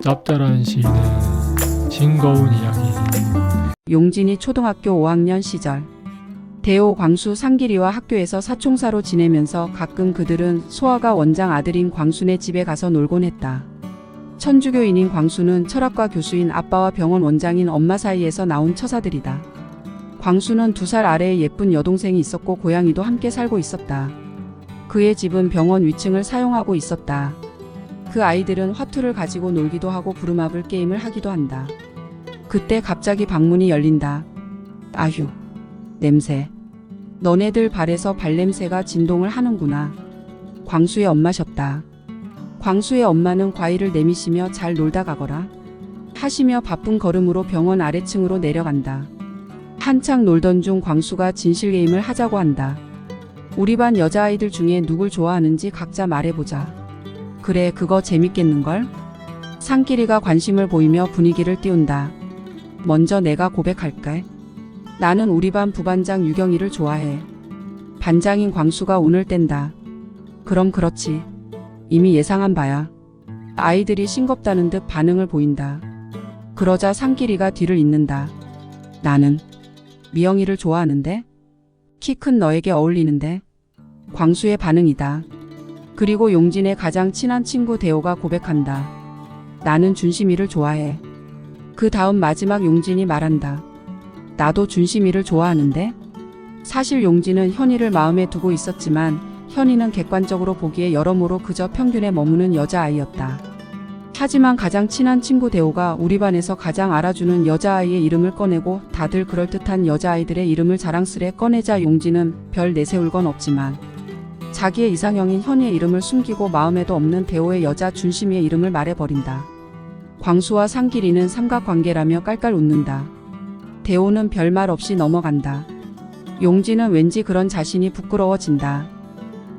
짭짤한 시인의 싱거운 이야기. 용진이 초등학교 5학년 시절 대호, 광수, 상길이와 학교에서 사총사로 지내면서 가끔 그들은 소아가 원장 아들인 광순의 집에 가서 놀곤 했다. 천주교인인 광수는 철학과 교수인 아빠와 병원 원장인 엄마 사이에서 나온 처사들이다. 광수는 2살 아래의 예쁜 여동생이 있었고 고양이도 함께 살고 있었다. 그의 집은 병원 위층을 사용하고 있었다. 그 아이들은 화투를 가지고 놀기도 하고 부루마블 게임을 하기도 한다. 그때 갑자기 방문이 열린다. 아휴, 냄새. 너네들 발에서 발냄새가 진동을 하는구나. 광수의 엄마셨다. 광수의 엄마는 과일을 내미시며 잘 놀다 가거라 하시며 바쁜 걸음으로 병원 아래층으로 내려간다. 한창 놀던 중 광수가 진실 게임을 하자고 한다. 우리 반 여자아이들 중에 누굴 좋아하는지 각자 말해보자. 그래, 그거 재밌겠는걸? 상길이가 관심을 보이며 분위기를 띄운다. 먼저 내가 고백할까? 나는 우리 반 부반장 유경이를 좋아해. 반장인 광수가 운을 뗀다. 그럼 그렇지. 이미 예상한 바야. 아이들이 싱겁다는 듯 반응을 보인다. 그러자 상길이가 뒤를 잇는다. 나는 미영이를 좋아하는데? 키 큰 너에게 어울리는데? 광수의 반응이다. 그리고 용진의 가장 친한 친구 대호가 고백한다. 나는 준심이를 좋아해. 그 다음 마지막 용진이 말한다. 나도 준심이를 좋아하는데? 사실 용진은 현이를 마음에 두고 있었지만 현이는 객관적으로 보기에 여러모로 그저 평균에 머무는 여자아이였다. 하지만 가장 친한 친구 대호가 우리 반에서 가장 알아주는 여자아이의 이름을 꺼내고 다들 그럴듯한 여자아이들의 이름을 자랑스레 꺼내자 용진은 별 내세울 건 없지만 자기의 이상형인 현이의 이름을 숨기고 마음에도 없는 대호의 여자 준심이의 이름을 말해버린다. 광수와 상길이는 삼각관계라며 깔깔 웃는다. 대호는 별말 없이 넘어간다. 용진은 왠지 그런 자신이 부끄러워진다.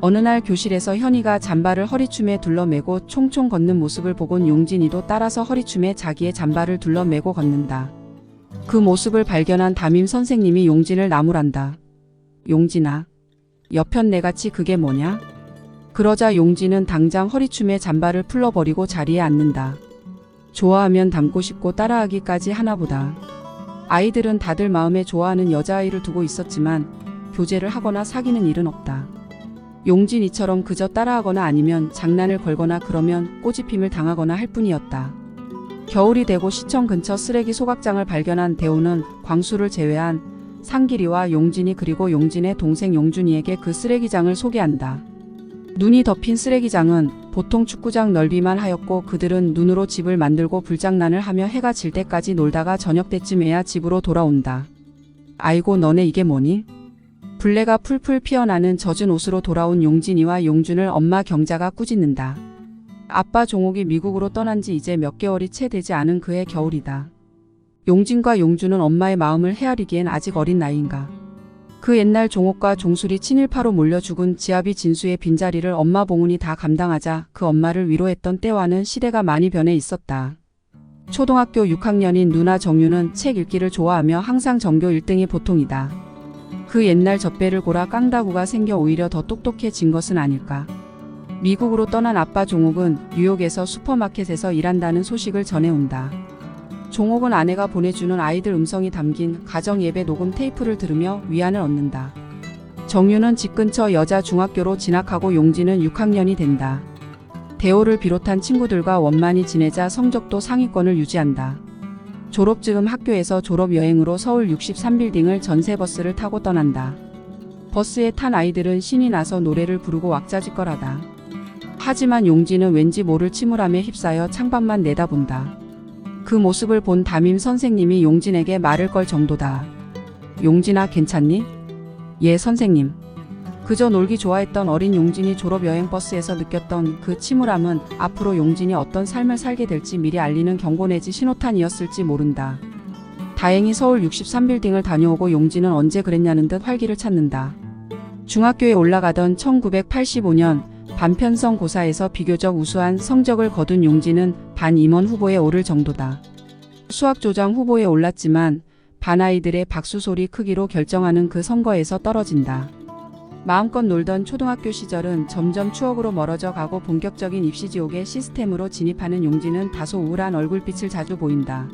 어느 날 교실에서 현이가 잠바를 허리춤에 둘러매고 총총 걷는 모습을 보곤 용진이도 따라서 허리춤에 자기의 잠바를 둘러매고 걷는다. 그 모습을 발견한 담임 선생님이 용진을 나무란다. 용진아, 여편네같이 그게 뭐냐? 그러자 용진은 당장 허리춤에 잠바를 풀러버리고 자리에 앉는다. 좋아하면 닮고 싶고 따라하기까지 하나보다. 아이들은 다들 마음에 좋아하는 여자아이를 두고 있었지만 교제를 하거나 사귀는 일은 없다. 용진이처럼 그저 따라하거나 아니면 장난을 걸거나 그러면 꼬집힘을 당하거나 할 뿐이었다. 겨울이 되고 시청 근처 쓰레기 소각장을 발견한 대호는 광수를 제외한 상길이와 용진이 그리고 용진의 동생 용준이에게 그 쓰레기장을 소개한다. 눈이 덮인 쓰레기장은 보통 축구장 넓이만 하였고 그들은 눈으로 집을 만들고 불장난을 하며 해가 질 때까지 놀다가 저녁 때쯤에야 집으로 돌아온다. 아이고, 너네 이게 뭐니? 불레가 풀풀 피어나는 젖은 옷으로 돌아온 용진이와 용준을 엄마 경자가 꾸짖는다. 아빠 종옥이 미국으로 떠난 지 이제 몇 개월이 채 되지 않은 그해 겨울이다. 용진과 용준은 엄마의 마음을 헤아리기엔 아직 어린 나이인가. 그 옛날 종옥과 종술이 친일파로 몰려 죽은 지아비 진수의 빈자리를 엄마 봉훈이 다 감당하자 그 엄마를 위로했던 때와는 시대가 많이 변해 있었다. 초등학교 6학년인 누나 정유는 책 읽기를 좋아하며 항상 전교 1등이 보통이다. 그 옛날 젖배를 골아 깡다구가 생겨 오히려 더 똑똑해진 것은 아닐까. 미국으로 떠난 아빠 종옥은 뉴욕에서 슈퍼마켓에서 일한다는 소식을 전해온다. 종옥은 아내가 보내주는 아이들 음성이 담긴 가정예배 녹음 테이프를 들으며 위안을 얻는다. 정유는 집 근처 여자 중학교로 진학하고 용진은 6학년이 된다. 대호를 비롯한 친구들과 원만히 지내자 성적도 상위권을 유지한다. 졸업 즈음 학교에서 졸업여행으로 서울 63빌딩을 전세버스를 타고 떠난다. 버스에 탄 아이들은 신이 나서 노래를 부르고 왁자지껄하다. 하지만 용진은 왠지 모를 침울함에 휩싸여 창밖만 내다본다. 그 모습을 본 담임 선생님이 용진에게 말을 걸 정도다. 용진아, 괜찮니? 예, 선생님. 그저 놀기 좋아했던 어린 용진이 졸업여행 버스에서 느꼈던 그 침울함은 앞으로 용진이 어떤 삶을 살게 될지 미리 알리는 경고 내지 신호탄이었을지 모른다. 다행히 서울 63빌딩을 다녀오고 용진은 언제 그랬냐는 듯 활기를 찾는다. 중학교에 올라가던 1985년 반편성 고사에서 비교적 우수한 성적을 거둔 용진은 반 임원 후보에 오를 정도다. 수학조장 후보에 올랐지만 반 아이들의 박수 소리 크기로 결정하는 그 선거에서 떨어진다. 마음껏 놀던 초등학교 시절은 점점 추억으로 멀어져 가고 본격적인 입시 지옥의 시스템으로 진입하는 용진은 다소 우울한 얼굴빛을 자주 보인다.